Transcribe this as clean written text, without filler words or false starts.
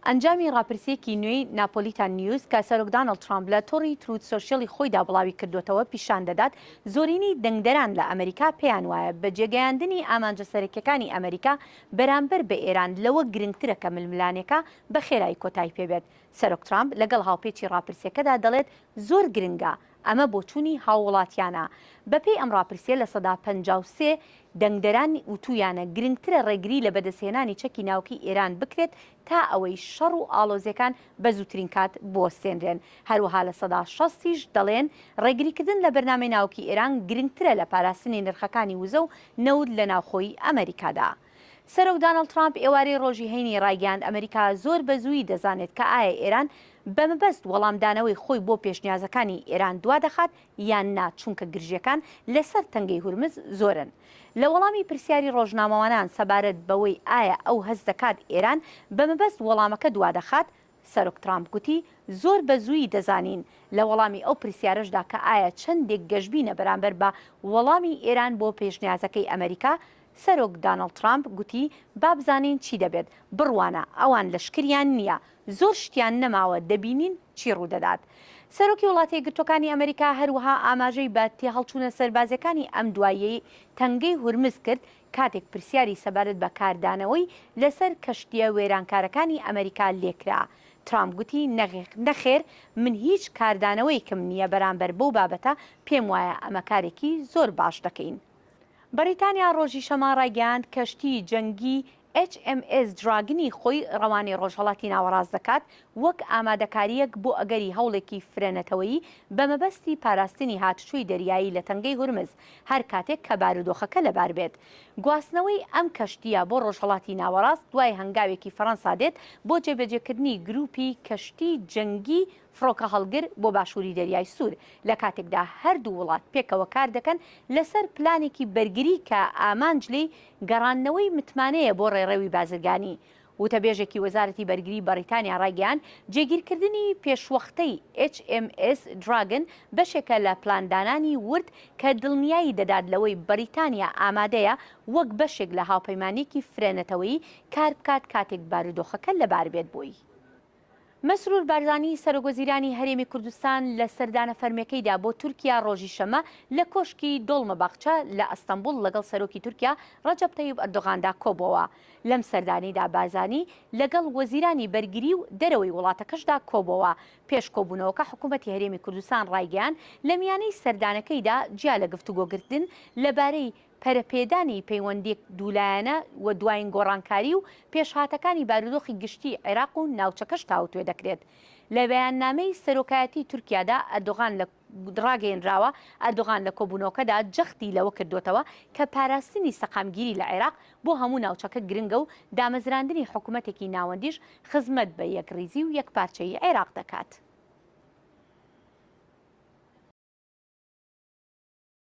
ئەنجامی ڕاپرسیەکی نوێی ناپۆلیتان نیوز کە سەرۆک دانەڵد ترامپ لە تۆڕی تروت سۆشیەڵی خۆیدا بڵاوی کردوتەوە پیشان دەدات زۆرینەی دەنگدەران لە ئەمریکا پێیان وایە بە جێگەیاندنی ئامانجە سەرەکیەکانی ئەمریکا بەرامبەر بە ئێران لەوە گرنگترە کە ململانێکە بە خێرایی کۆتایی پێبێت. سەرۆک ترامپ لەگەڵ هاوپێچی ڕاپرسیەکەدا دەڵێت زۆر گرنگە ئەمە بۆ چوونی هاووڵاتیانە. بەپێی ئەم ڕاپرسیە لە سەدا 53 دەنگدەرانی وتویانە گرنگترە ڕێگری لە بەدەستهێنانی چەکی ناوکی ئێران بکرێت تا ئەوەی شەڕ و ئاڵۆزیەکان بە زووترین کات بوەستێنرێن. هەروەها لە سەدا 60 دەڵێن ڕێگریکردن لە بەرنامەی ناوکی ئێران گرنگترە لە پاراستنی نرخەکانی وزە و نەود لە ناوخۆی ئەمریکادا. سەرۆک دانەڵد ترامپ ئێوارەی ڕۆژی هەینی ڕایگەاند ئەمریکا زۆر بەزوویی دەزانێت کە ئایا ئێران بەمەبەست وەڵامدانەوەی خۆی بۆ پێشنیازەکانی ئێران دوا دەخات یان نا، چونکە گرژیەکان لەسەر تەنگەی هورمز زۆرن. لە وەڵامی پرسیاری ڕۆژنامەوانان سەبارەت بەوەی ئایا ئەو هەز دەکات ئێران بەمەبەست وەڵامەکە دوا دەخات، سەرۆک ترامپ گوتی زۆر بەزوویی دەزانین. لە وەڵامی ئەو پرسیارەشدا کە ئایا چەندێک گەشتبینە بەرامبەر بە وەڵامی ئێران بۆ پێشنیازەکەی ئەمریکا، سەرۆک دانەڵد ترامپ گوتی با بزانین چی دەبێت، بڕوانە ئەوان لەشکریان نییە، زۆر شتیان نەماوە دەبینین چی ڕوودەدات. سەرۆکی وڵاتی یەکگرتووەکانی ئەمریکا هەروەها ئاماژەی بە تێهەڵچوونە سەربازەکانی ئەم دواییەی تەنگەی هورمز کرد کاتێک پرسیاری سەبارەت بە کاردانەوەی لەسەر کەشتیە وێرانکارەکانی ئەمریکا لێکرا. ترامپ گوتی نەخێر، من هیچ کاردانەوەیکم نییە بەرامبەر بەو بابەتە، پێم وایە ئەمە کارێکی زۆر باش دەکەین. بەریتانیا ڕۆژی شەما ڕایگەاند کەشتی جەنگی HMS دراگنی خۆی ڕەوانی ڕۆژهەڵاتی ناوەڕاست دەکات وەک ئامادەکاریەک بۆ ئەگەری هەوڵێکی فرێنەتەوەیی بەمەبەستی پاراستنی هاتوچووی دەریایی لە تەنگەی هورمز هەر کاتێک کە بارودۆخەکە لەبار بێت. گواستنەوەی ئەم کەشتیە بۆ ڕۆژهەڵاتی ناوەڕاست دوای هەنگاوێکی فەڕەنسا دێت بۆ جێبەجێکردنی گروپی کەشتی جەنگی فڕۆکە هەڵگر بۆ باشووری دەریای سوور، لە کاتێکدا هەردوو وڵات پێکەوە کار دەکەن لەسەر پلانێکی بەرگری کە ئامانجلی گەڕانەوەی متمانەیە بۆ ڕێڕەوی بازرگانی. وتەبێژێکی وەزارەتی بەرگری بەریتانیا ڕایگەیاند جێگیرکردنی پێشوەختەی HMS دراگن بەشێکە لە پلاندانانی ورد کە دڵنیایی دەدات لەوەی بەریتانیا ئامادەیە وەک بەشێک لە هاوپەیمانێکی فرێنەتەوەی کار بکات کاتێک بارودۆخەکە لەبار بێت بووی. مەسرور بارزانی سەرۆکوەزیرانی هەرێمی کوردستان لە سەردانە فەرمیەکەیدا بۆ تورکیا ڕۆژی شەمە لە کۆشکی دۆڵمەباخچە لە ئەستەمبول لەگەڵ سەرۆکی تورکیا ڕەجەب تەیب ئەردۆغاندا کۆبووەوە. لەم سەردانیدا بارزانی لەگەڵ وەزیرانی بەرگری و دەرەوەی وڵاتەکەشدا کۆبووەوە. پێش کۆبوونەوەکە حکوومەتی هەرێمی کوردستان ڕایگەیاند لە میانەی سەردانەکەیدا جیا لە گفتوگۆگرتن لەبارەی پەرەپێدانی پەیوەندیەک دوولایەنە و دوایین گۆڕانکاری و پێشهاتەکانی بارودۆخی گشتی عێراق و ناوچەکەش تاوتوێ دەکرێت. لە بەیاننامەی سەرۆکایەتی تورکیادا ئەردۆغان لە ڕاگەیەنراوە ئەردۆغان لە کۆبوونەوەکەدا جەختی لەوە کردوتەوە کە پاراستنی سەقامگیری لە عێراق بۆ هەموو ناوچەکە گرنگە و دامەزراندنی حکوومەتێکی ناوەندیش خزمەت بە یەکڕیزی و یەکپارچەی عێراق دەکات.